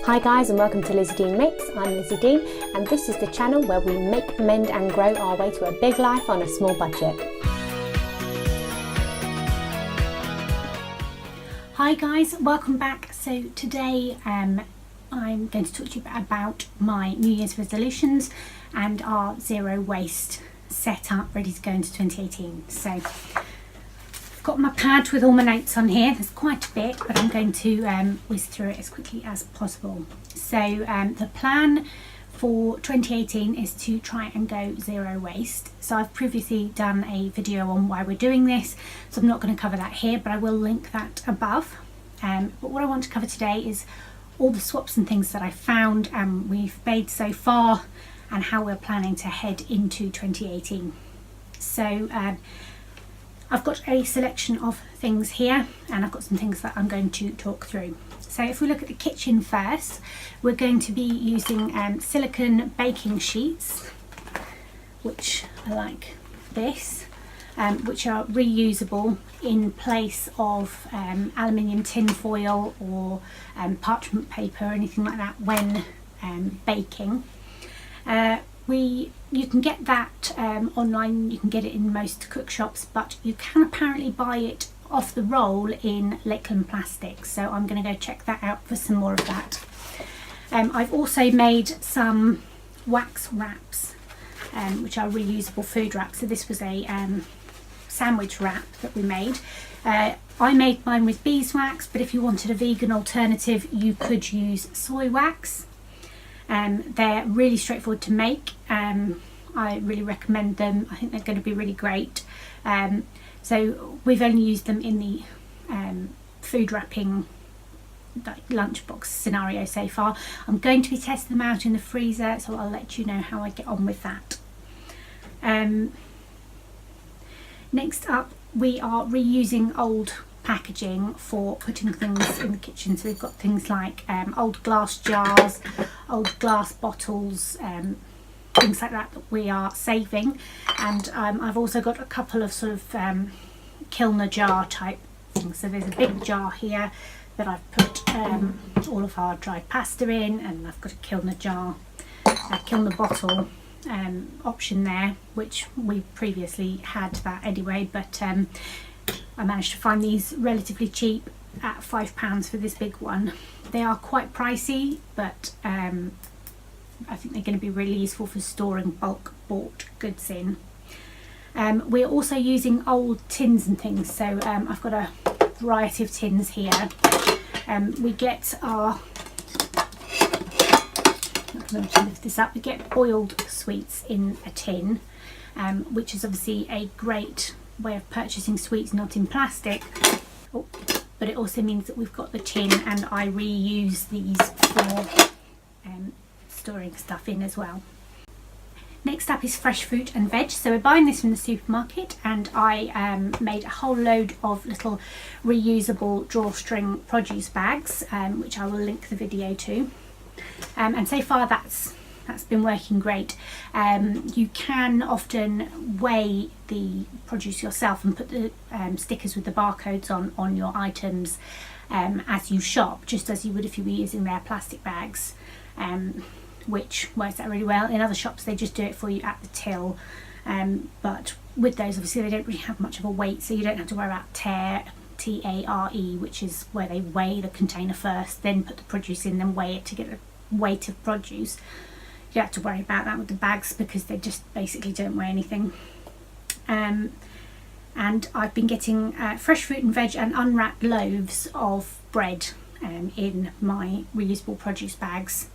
Hi guys, and welcome to Lizzie Dean Makes. I'm Lizzie Dean, and this is the channel where we make, mend and grow our way to a big life on a small budget. Hi guys, welcome back. So today I'm going to talk to you about my New Year's resolutions and our zero waste setup ready to go into 2018. So I've got my pad with all my notes on here. There's quite a bit, but I'm going to whiz through it as quickly as possible. So the plan for 2018 is to try and go zero waste. So I've previously done a video on why we're doing this, so I'm not going to cover that here, but I will link that above. But what I want to cover today is all the swaps and things that I found and we've made so far, and how we're planning to head into 2018. So I've got a selection of things here, and I've got some things that I'm going to talk through. So if we look at the kitchen first, we're going to be using silicone baking sheets, which are like this, which are reusable in place of aluminium tin foil or parchment paper or anything like that when baking. You can get that online, you can get it in most cook shops, but you can apparently buy it off the roll in Lakeland plastic, so I'm going to go check that out for some more of that. I've also made some wax wraps, which are reusable food wraps. So this was a sandwich wrap that we made. I made mine with beeswax, but if you wanted a vegan alternative you could use soy wax. They're really straightforward to make. I really recommend them. I think they're going to be really great. So we've only used them in the food wrapping lunchbox scenario so far. I'm going to be testing them out in the freezer, so I'll let you know how I get on with that. Next up, we are reusing old packaging for putting things in the kitchen. So we've got things like old glass jars, old glass bottles, things like that we are saving. And I've also got a couple of sort of kilner jar type things. So there's a big jar here that I've put all of our dried pasta in, and I've got a kilner jar, a kilner bottle option there, which we previously had that anyway, but I managed to find these relatively cheap at £5 for this big one. They are quite pricey, but I think they're going to be really useful for storing bulk bought goods in. We're also using old tins and things, so I've got a variety of tins here. We get our, I'm going to lift this up, we get boiled sweets in a tin, which is obviously a great way of purchasing sweets not in plastic. Oh, but it also means that we've got the tin, and I reuse these for storing stuff in as well. Next up is fresh fruit and veg. So we're buying this from the supermarket, and I made a whole load of little reusable drawstring produce bags, which I will link the video to. And so far that's been working great. You can often weigh the produce yourself and put the stickers with the barcodes on your items as you shop, just as you would if you were using their plastic bags, which works out really well. In other shops they just do it for you at the till, but with those obviously they don't really have much of a weight, so you don't have to worry about TARE, which is where they weigh the container first, then put the produce in, then weigh it to get the weight of produce. You don't have to worry about that with the bags because they just basically don't weigh anything. And I've been getting fresh fruit and veg and unwrapped loaves of bread in my reusable produce bags,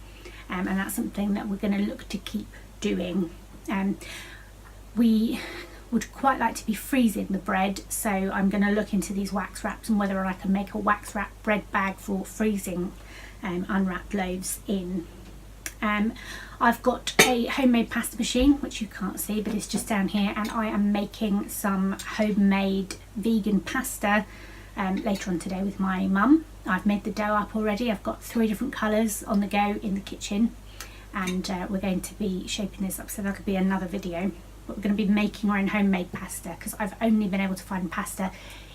and that's something that we're going to look to keep doing. We would quite like to be freezing the bread, so I'm going to look into these wax wraps and whether I can make a wax wrap bread bag for freezing unwrapped loaves in. I've got a homemade pasta machine, which you can't see, but it's just down here, and I am making some homemade vegan pasta later on today with my mum. I've made the dough up already. I've got 3 different colours on the go in the kitchen, and we're going to be shaping this up, so that could be another video. But we're going to be making our own homemade pasta, because I've only been able to find pasta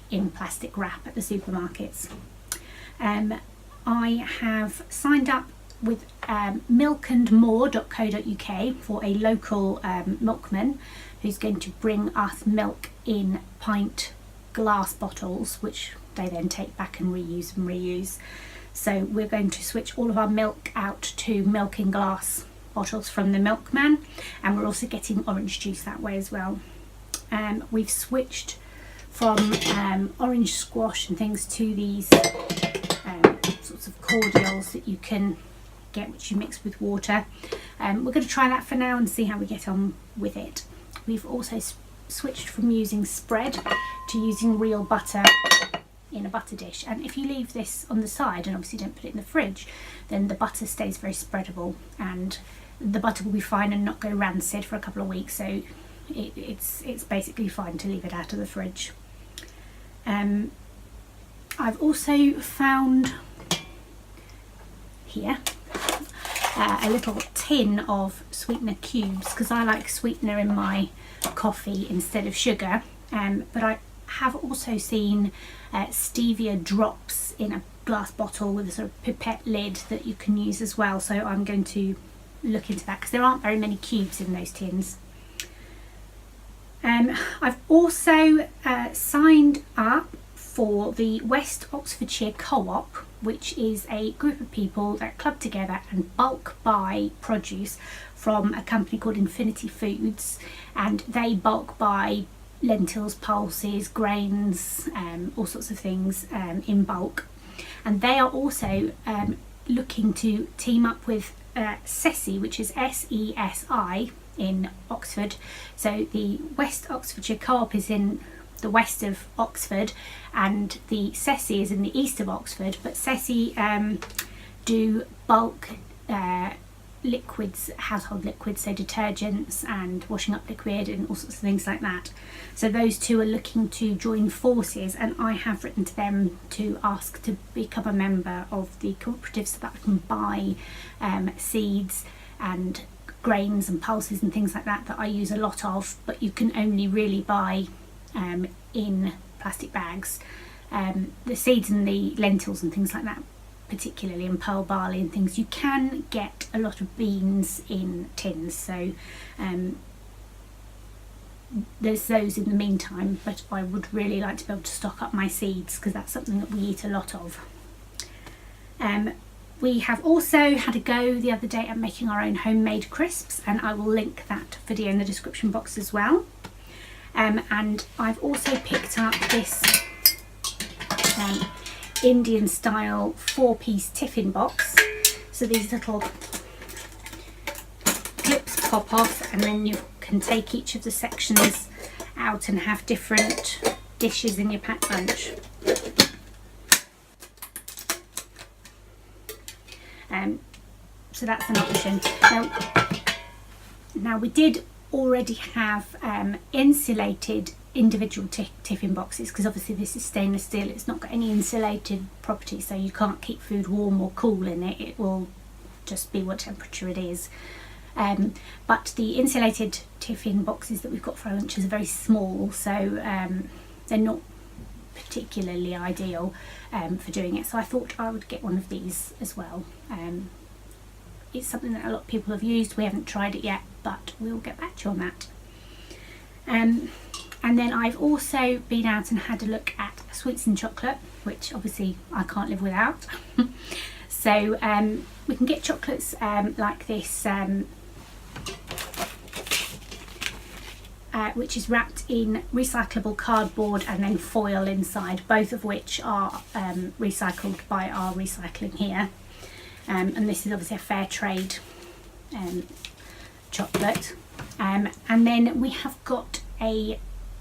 in plastic wrap at the supermarkets. I have signed up with milkandmore.co.uk for a local milkman who's going to bring us milk in pint glass bottles, which they then take back and reuse. So we're going to switch all of our milk out to milk in glass bottles from the milkman, and we're also getting orange juice that way as well. We've switched from orange squash and things to these sorts of cordials that you can get, which you mix with water. We're going to try that for now and see how we get on with it. We've also switched from using spread to using real butter in a butter dish, and if you leave this on the side and obviously don't put it in the fridge, then the butter stays very spreadable and the butter will be fine and not go rancid for a couple of weeks, so it's basically fine to leave it out of the fridge. I've also found here a little tin of sweetener cubes, because I like sweetener in my coffee instead of sugar, but I have also seen stevia drops in a glass bottle with a sort of pipette lid that you can use as well, so I'm going to look into that because there aren't very many cubes in those tins. I've also signed up for the West Oxfordshire Co-op, which is a group of people that club together and bulk buy produce from a company called Infinity Foods, and they bulk buy lentils, pulses, grains, all sorts of things in bulk. And they are also looking to team up with SESI, which is SESI in Oxford. So the West Oxfordshire Co-op is in the west of Oxford and the SESI is in the east of Oxford, but SESI do bulk liquids, household liquids, so detergents and washing up liquid and all sorts of things like that. So those two are looking to join forces, and I have written to them to ask to become a member of the cooperative so that I can buy seeds and grains and pulses and things like that I use a lot of, but you can only really buy in plastic bags. The seeds and the lentils and things like that, particularly, and pearl barley and things, you can get a lot of beans in tins, so there's those in the meantime, but I would really like to be able to stock up my seeds because that's something that we eat a lot of. We have also had a go the other day at making our own homemade crisps, and I will link that video in the description box as well. And I've also picked up this Indian style 4-piece tiffin box. So these little clips pop off, and then you can take each of the sections out and have different dishes in your packed lunch. So that's an option. Now we did already have insulated individual tiffin boxes, because obviously this is stainless steel, it's not got any insulated property, so you can't keep food warm or cool in it, it will just be what temperature it is. But the insulated tiffin boxes that we've got for our lunches are very small, so they're not particularly ideal for doing it, so I thought I would get one of these as well. It's something that a lot of people have used. We haven't tried it yet, but we'll get back to you on that. And then I've also been out and had a look at sweets and chocolate, which obviously I can't live without. So we can get chocolates like this, which is wrapped in recyclable cardboard and then foil inside, both of which are recycled by our recycling here. And this is obviously a fair trade chocolate. And then we have got a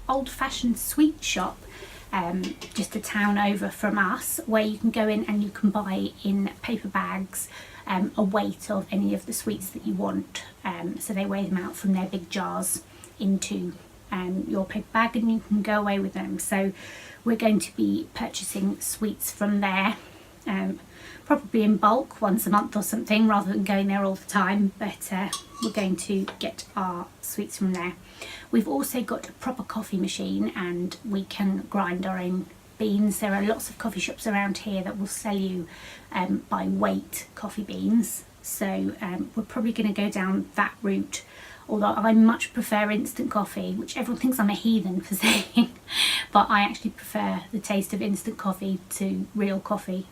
old-fashioned sweet shop just a town over from us, where you can go in and you can buy in paper bags a weight of any of the sweets that you want. So they weigh them out from their big jars into your paper bag, and you can go away with them. So we're going to be purchasing sweets from there, probably in bulk once a month or something, rather than going there all the time, but we're going to get our sweets from there. We've also got a proper coffee machine, and we can grind our own beans. There are lots of coffee shops around here that will sell you by weight coffee beans, so we're probably going to go down that route, although I much prefer instant coffee, which everyone thinks I'm a heathen for saying, but I actually prefer the taste of instant coffee to real coffee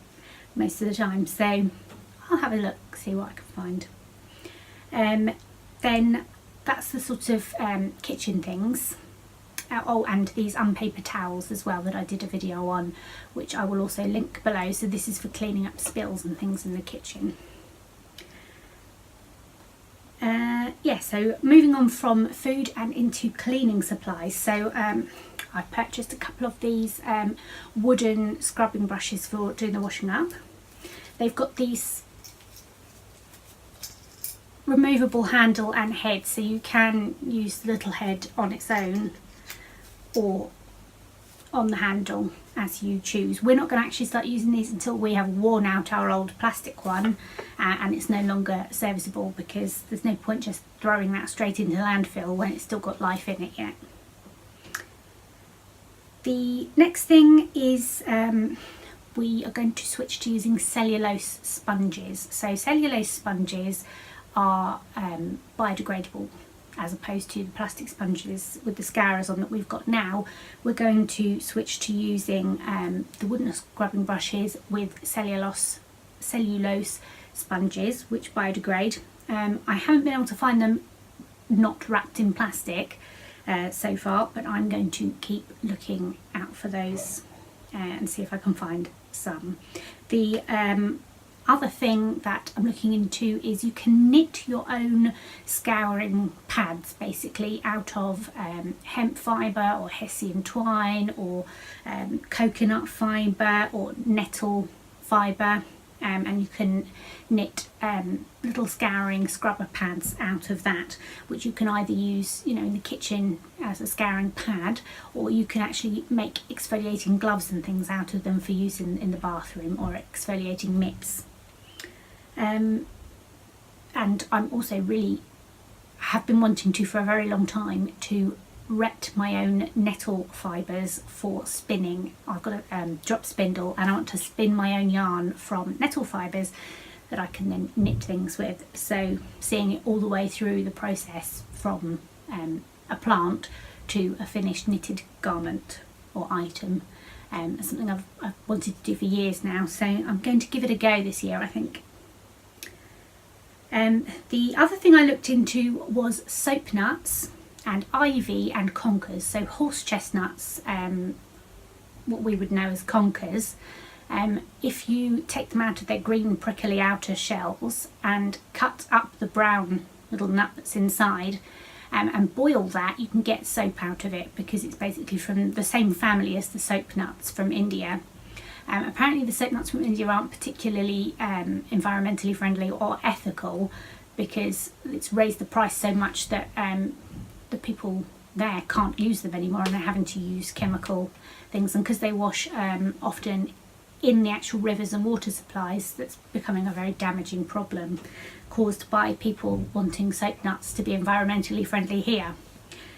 most of the time. So I'll have a look, see what I can find. Then that's the sort of kitchen things. Oh, and these unpaper towels as well that I did a video on, which I will also link below. So this is for cleaning up spills and things in the kitchen. Yeah, so moving on from food and into cleaning supplies. So I've purchased a couple of these wooden scrubbing brushes for doing the washing up. They've got these removable handle and head, so you can use the little head on its own or on the handle as you choose. We're not going to actually start using these until we have worn out our old plastic one and it's no longer serviceable, because there's no point just throwing that straight into the landfill when it's still got life in it yet. The next thing is we are going to switch to using cellulose sponges. So cellulose sponges are biodegradable, as opposed to the plastic sponges with the scourers on that we've got now. We're going to switch to using the wooden scrubbing brushes with cellulose sponges, which biodegrade. I haven't been able to find them not wrapped in plastic so far, but I'm going to keep looking out for those and see if I can find some. The other thing that I'm looking into is you can knit your own scouring pads, basically out of hemp fibre or hessian twine or coconut fibre or nettle fibre, and you can knit little scouring scrubber pads out of that, which you can either use, you know, in the kitchen as a scouring pad, or you can actually make exfoliating gloves and things out of them for use in the bathroom, or exfoliating mitts. And I'm also really have been wanting to for a very long time to wet my own nettle fibres for spinning. I've got a drop spindle and I want to spin my own yarn from nettle fibres that I can then knit things with. So seeing it all the way through the process from a plant to a finished knitted garment or item is something I've wanted to do for years now, so I'm going to give it a go this year, I think. The other thing I looked into was soap nuts and ivy and conkers. So horse chestnuts, what we would know as conkers, if you take them out of their green prickly outer shells and cut up the brown little nut that's inside and boil that, you can get soap out of it, because it's basically from the same family as the soap nuts from India. Apparently the soap nuts from India aren't particularly environmentally friendly or ethical, because it's raised the price so much that the people there can't use them anymore, and they're having to use chemical things, and because they wash often in the actual rivers and water supplies, that's becoming a very damaging problem caused by people wanting soap nuts to be environmentally friendly here.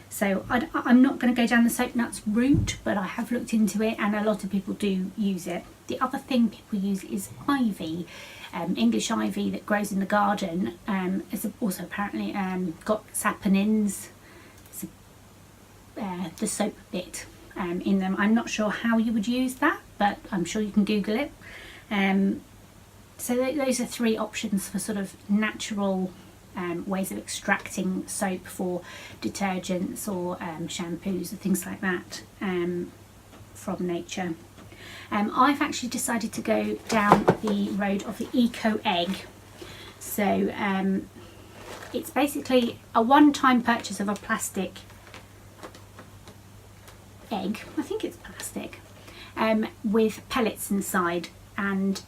So I'm not going to go down the soap nuts route, but I have looked into it and a lot of people do use it. The other thing people use is ivy, English ivy that grows in the garden. It's also apparently got saponins, the soap bit in them. I'm not sure how you would use that, but I'm sure you can Google it. So those are three options for sort of natural ways of extracting soap for detergents or shampoos or things like that from nature. I've actually decided to go down the road of the eco egg. So it's basically a one-time purchase of a plastic egg, I think it's plastic, with pellets inside, and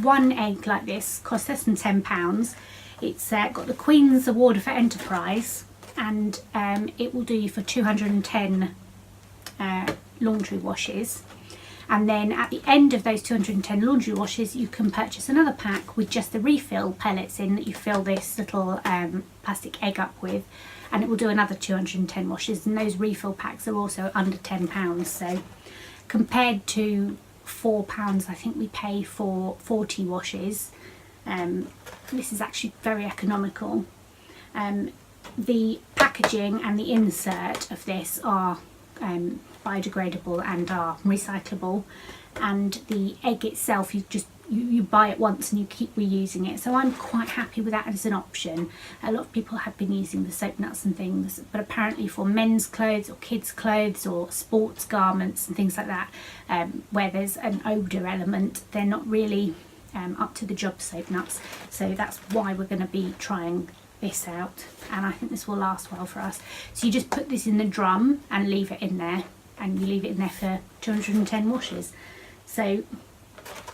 one egg like this costs less than £10. It's got the Queen's Award for Enterprise, and it will do you for 210 laundry washes. And then at the end of those 210 laundry washes, you can purchase another pack with just the refill pellets in that you fill this little plastic egg up with, and it will do another 210 washes. And those refill packs are also under £10. So compared to £4 I think we pay for 40 washes. This is actually very economical. The packaging and the insert of this are biodegradable and are recyclable, and the egg itself you buy it once and you keep reusing it, so I'm quite happy with that as an option. A lot of people have been using the soap nuts and things, but apparently for men's clothes or kids clothes or sports garments and things like that, where there's an odour element, they're not really up to the job, soap nuts. So that's why we're going to be trying this out, and I think this will last well for us. So you just put this in the drum and leave it in there, and you leave it in there for 210 washes. So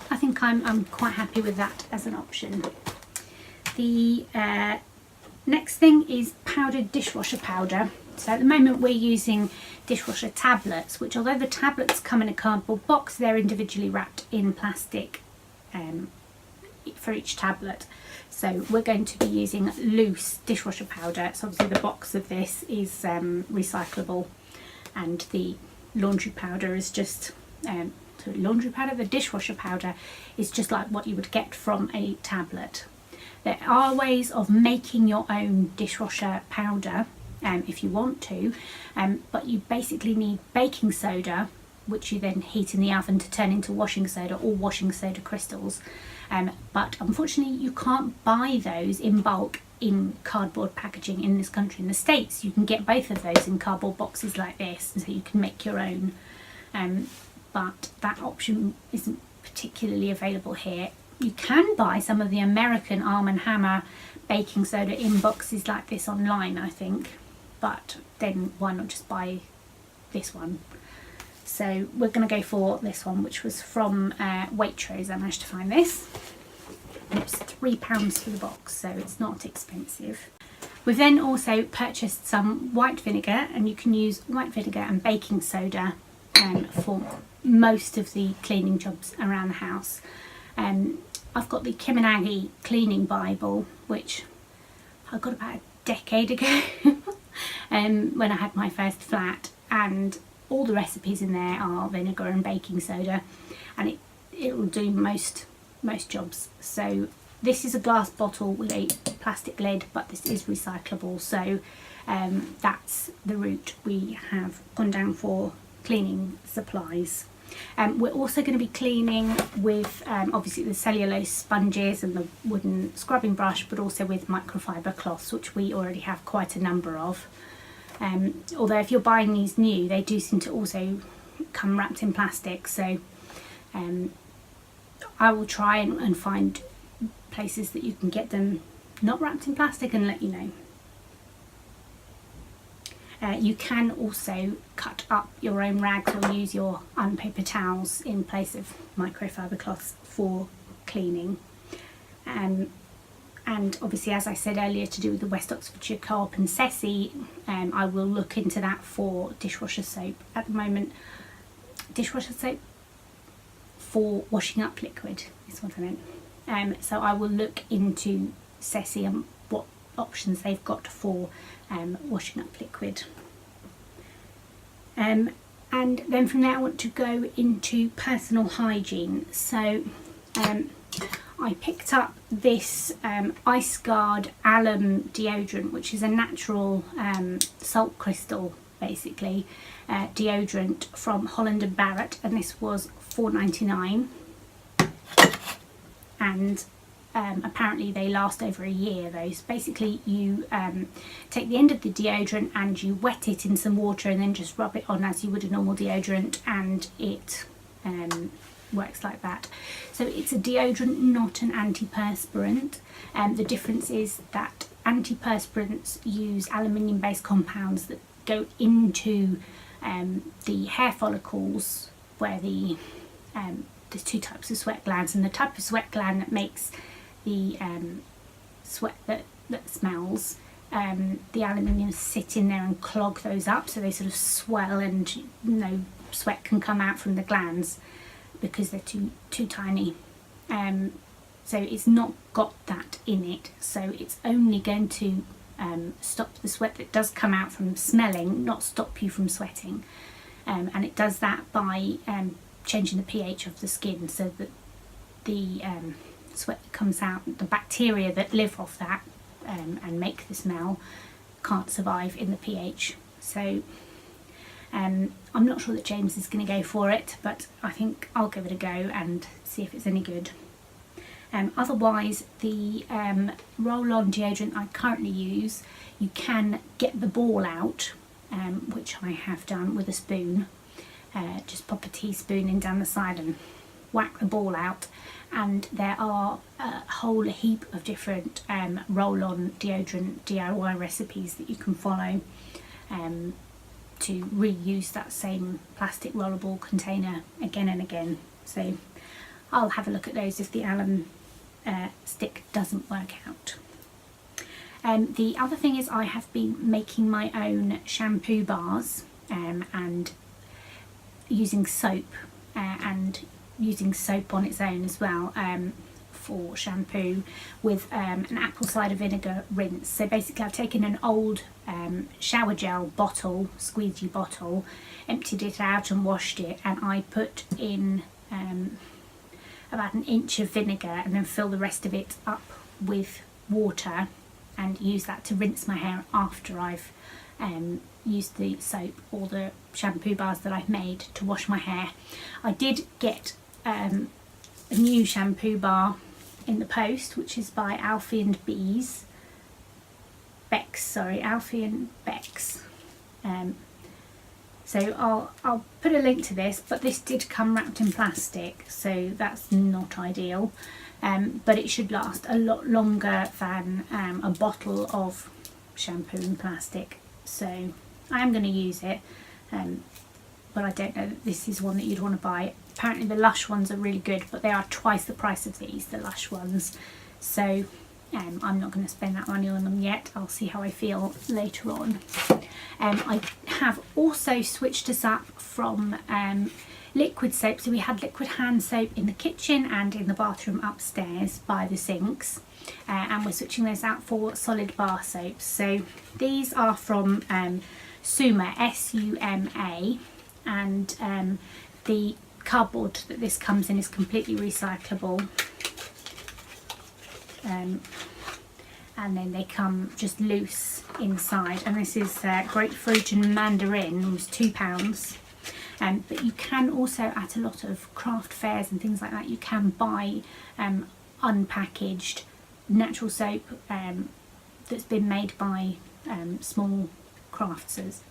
I think I'm quite happy with that as an option. The next thing is powdered dishwasher powder. So at the moment we're using dishwasher tablets, which although the tablets come in a cardboard box, they're individually wrapped in plastic for each tablet. So we're going to be using loose dishwasher powder. So obviously the box of this is recyclable, and the laundry powder is just the dishwasher powder is just like what you would get from a tablet. There are ways of making your own dishwasher powder if you want to, but you basically need baking soda, which you then heat in the oven to turn into washing soda or washing soda crystals. But unfortunately you can't buy those in bulk in cardboard packaging in this country. In the States you can get both of those in cardboard boxes like this, and so you can make your own. But that option isn't particularly available here. You can buy some of the American Arm & Hammer baking soda in boxes like this online, I think, but then why not just buy this one? So we're going to go for this one, which was from Waitrose. I managed to find this, and it's £3 for the box, so it's not expensive. We've then also purchased some white vinegar, and you can use white vinegar and baking soda for most of the cleaning jobs around the house. I've got the Kim and Aggie cleaning Bible, which I got about a decade ago when I had my first flat, and all the recipes in there are vinegar and baking soda, and it will do most jobs. So this is a glass bottle with a plastic lid, but this is recyclable, so that's the route we have gone down for cleaning supplies. We're also going to be cleaning with obviously the cellulose sponges and the wooden scrubbing brush, but also with microfiber cloths, which we already have quite a number of. Although if you're buying these new, they do seem to also come wrapped in plastic, so I will try and find places that you can get them not wrapped in plastic and let you know. You can also cut up your own rags or use your unpaper towels in place of microfiber cloths for cleaning. And obviously, as I said earlier, to do with the West Oxfordshire Co-op and Ceci, I will look into that for dishwasher soap. At the moment, dishwasher soap for washing up liquid is what I meant. So I will look into Ceci and what options they've got for washing up liquid. And then from there I want to go into personal hygiene. So I picked up this Ice Guard alum deodorant, which is a natural salt crystal basically deodorant from Holland & Barrett, and this was £4.99, and apparently they last over a year. Those basically, you take the end of the deodorant and you wet it in some water and then just rub it on as you would a normal deodorant, and it works like that. So it's a deodorant, not an antiperspirant. The difference is that antiperspirants use aluminium based compounds that go into the hair follicles where there's two types of sweat glands, and the type of sweat gland that makes the sweat that smells, the aluminium sit in there and clog those up, so they sort of swell and no sweat can come out from the glands because they're too tiny. So it's not got that in it, so it's only going to stop the sweat that does come out from smelling, not stop you from sweating. and it does that by changing the pH of the skin, so that the sweat that comes out, the bacteria that live off that and make the smell, can't survive in the pH. So I'm not sure that James is going to go for it, but I think I'll give it a go and see if it's any good. Otherwise, the roll-on deodorant I currently use, you can get the ball out, which I have done with a spoon. Just pop a teaspoon in down the side and whack the ball out, and there are a whole heap of different roll-on deodorant DIY recipes that you can follow to reuse that same plastic rollable container again and again. So I'll have a look at those if the Allen stick doesn't work out. The other thing is I have been making my own shampoo bars and using soap and using soap on its own as well for shampoo with an apple cider vinegar rinse. So basically I've taken an old shower gel bottle, squeegee bottle, emptied it out and washed it, and I put in about an inch of vinegar and then fill the rest of it up with water and use that to rinse my hair after I've used the soap or the shampoo bars that I've made to wash my hair. I did get a new shampoo bar in the post, which is by Alfie and Bex. So I'll put a link to this, but this did come wrapped in plastic, so that's not ideal. But it should last a lot longer than a bottle of shampoo in plastic. So I am going to use it, but I don't know that this is one that you'd want to buy. Apparently the Lush ones are really good, but they are twice the price of these, the Lush ones. So I'm not going to spend that money on them yet. I'll see how I feel later on. I have also switched us up from liquid soap. So we had liquid hand soap in the kitchen and in the bathroom upstairs by the sinks. And we're switching those out for solid bar soaps. So these are from Suma, S-U-M-A, and the cardboard that this comes in is completely recyclable. And then they come just loose inside, and this is grapefruit and mandarin. It was £2. But you can also, at a lot of craft fairs and things like that, you can buy unpackaged natural soap that's been made by small crafters,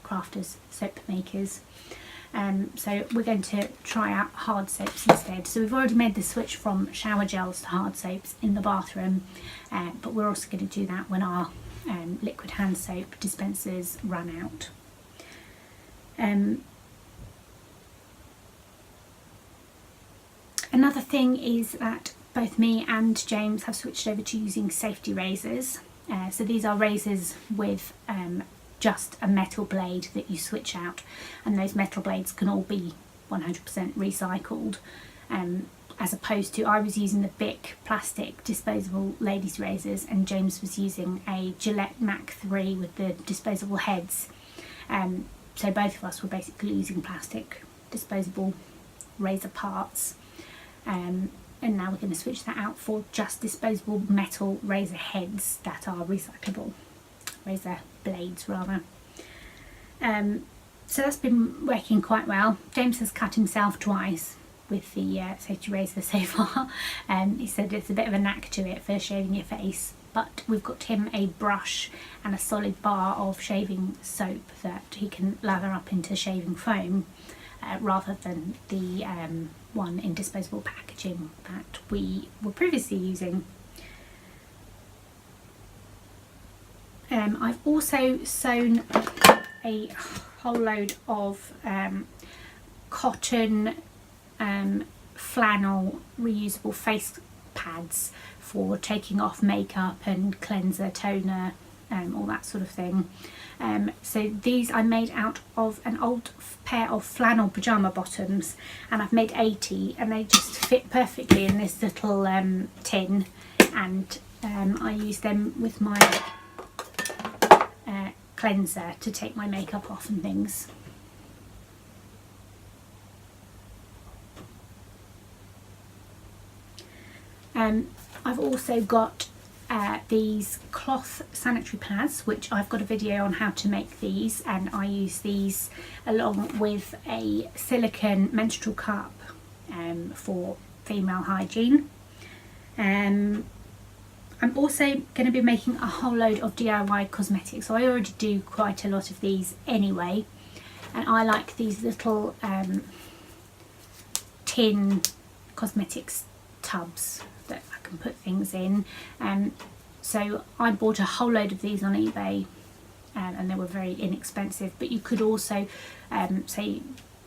soap makers. So we're going to try out hard soaps instead. So we've already made the switch from shower gels to hard soaps in the bathroom, but we're also going to do that when our liquid hand soap dispensers run out. Another thing is that both me and James have switched over to using safety razors. So these are razors with just a metal blade that you switch out, and those metal blades can all be 100% recycled, as opposed to I was using the Bic plastic disposable ladies razors and James was using a Gillette Mach 3 with the disposable heads. So both of us were basically using plastic disposable razor parts, and now we're going to switch that out for just disposable metal razor heads that are recyclable. Razor blades rather. So that's been working quite well. James has cut himself twice with the safety razor so far. He said it's a bit of a knack to it for shaving your face, but we've got him a brush and a solid bar of shaving soap that he can lather up into shaving foam, rather than the one in disposable packaging that we were previously using. I've also sewn a whole load of cotton flannel reusable face pads for taking off makeup and cleanser, toner, all that sort of thing. So these I made out of an old pair of flannel pyjama bottoms, and I've made 80 and they just fit perfectly in this little tin, and I use them with my cleanser to take my makeup off and things. I've also got these cloth sanitary pads, which I've got a video on how to make these, and I use these along with a silicone menstrual cup for female hygiene. I'm also going to be making a whole load of DIY cosmetics, so I already do quite a lot of these anyway, and I like these little tin cosmetics tubs that I can put things in. So I bought a whole load of these on eBay, and they were very inexpensive, but you could also say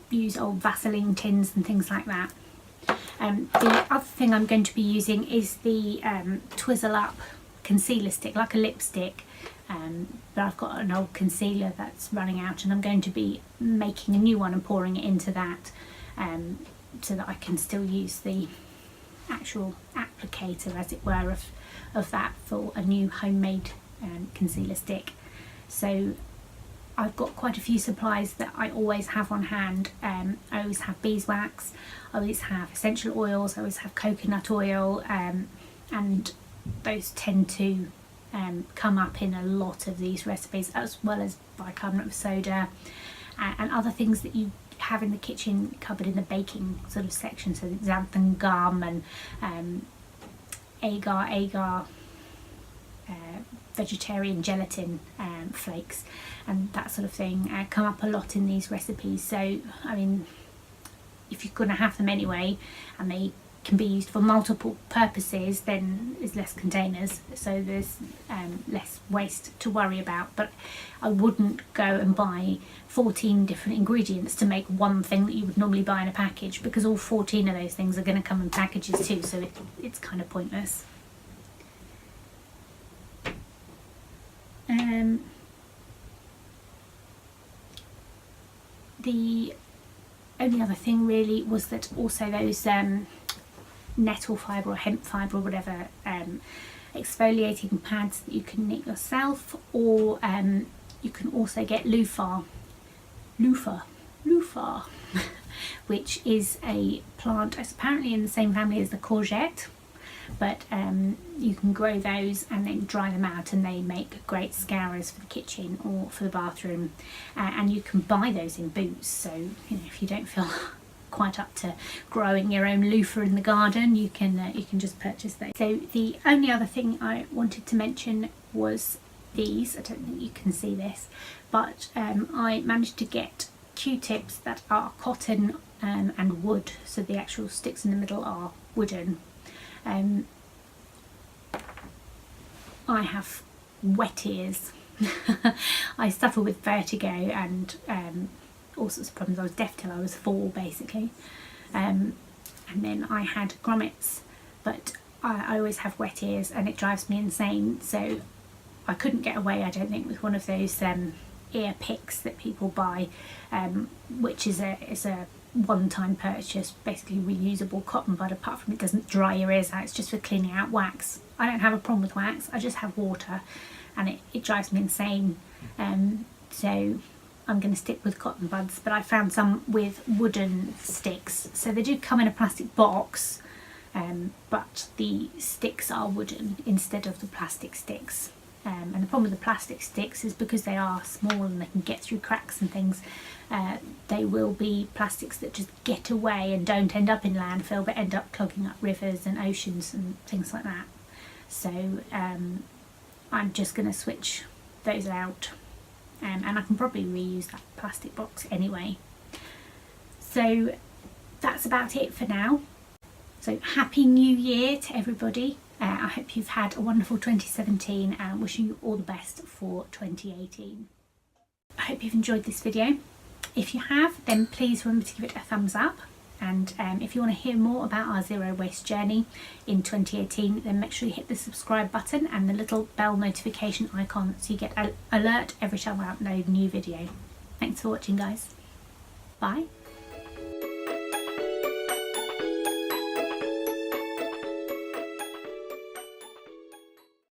use old Vaseline tins and things like that. The other thing I'm going to be using is the Twizzle Up concealer stick, like a lipstick, but I've got an old concealer that's running out, and I'm going to be making a new one and pouring it into that, so that I can still use the actual applicator, as it were, of that for a new homemade concealer stick. So I've got quite a few supplies that I always have on hand. I always have beeswax, I always have essential oils, I always have coconut oil, and those tend to come up in a lot of these recipes, as well as bicarbonate of soda and other things that you have in the kitchen cupboard in the baking sort of section, so xanthan gum and agar vegetarian gelatin flakes and that sort of thing come up a lot in these recipes. So I mean, if you're going to have them anyway and they can be used for multiple purposes, then there's less containers, so there's less waste to worry about. But I wouldn't go and buy 14 different ingredients to make one thing that you would normally buy in a package, because all 14 of those things are going to come in packages too, so it's kind of pointless. The only other thing really was that also those nettle fibre or hemp fibre or whatever exfoliating pads that you can knit yourself, or you can also get loofah which is a plant. It's apparently in the same family as the courgette, but you can grow those and then dry them out, and they make great scourers for the kitchen or for the bathroom, and you can buy those in boots. So you know, if you don't feel quite up to growing your own loofah in the garden, you can just purchase those. So the only other thing I wanted to mention was these. I don't think you can see this, but I managed to get Q-tips that are cotton and wood, so the actual sticks in the middle are wooden. I have wet ears. I suffer with vertigo and all sorts of problems. I was deaf till I was 4 basically, and then I had grommets, but I always have wet ears and it drives me insane, so I couldn't get away, I don't think, with one of those ear picks that people buy, which is a one-time purchase, basically reusable cotton bud. Apart from it doesn't dry your ears out, it's just for cleaning out wax. I don't have a problem with wax, I just have water and it drives me insane, so I'm going to stick with cotton buds. But I found some with wooden sticks, so they do come in a plastic box, but the sticks are wooden instead of the plastic sticks. And the problem with the plastic sticks is because they are small and they can get through cracks and things, they will be plastics that just get away and don't end up in landfill, but end up clogging up rivers and oceans and things like that. So I'm just going to switch those out, and I can probably reuse that plastic box anyway. So that's about it for now. So happy new year to everybody. I hope you've had a wonderful 2017 and wishing you all the best for 2018. I hope you've enjoyed this video. If you have, then please remember to give it a thumbs up, and if you want to hear more about our zero waste journey in 2018, then make sure you hit the subscribe button and the little bell notification icon so you get an alert every time I upload a new video. Thanks for watching, guys. Bye.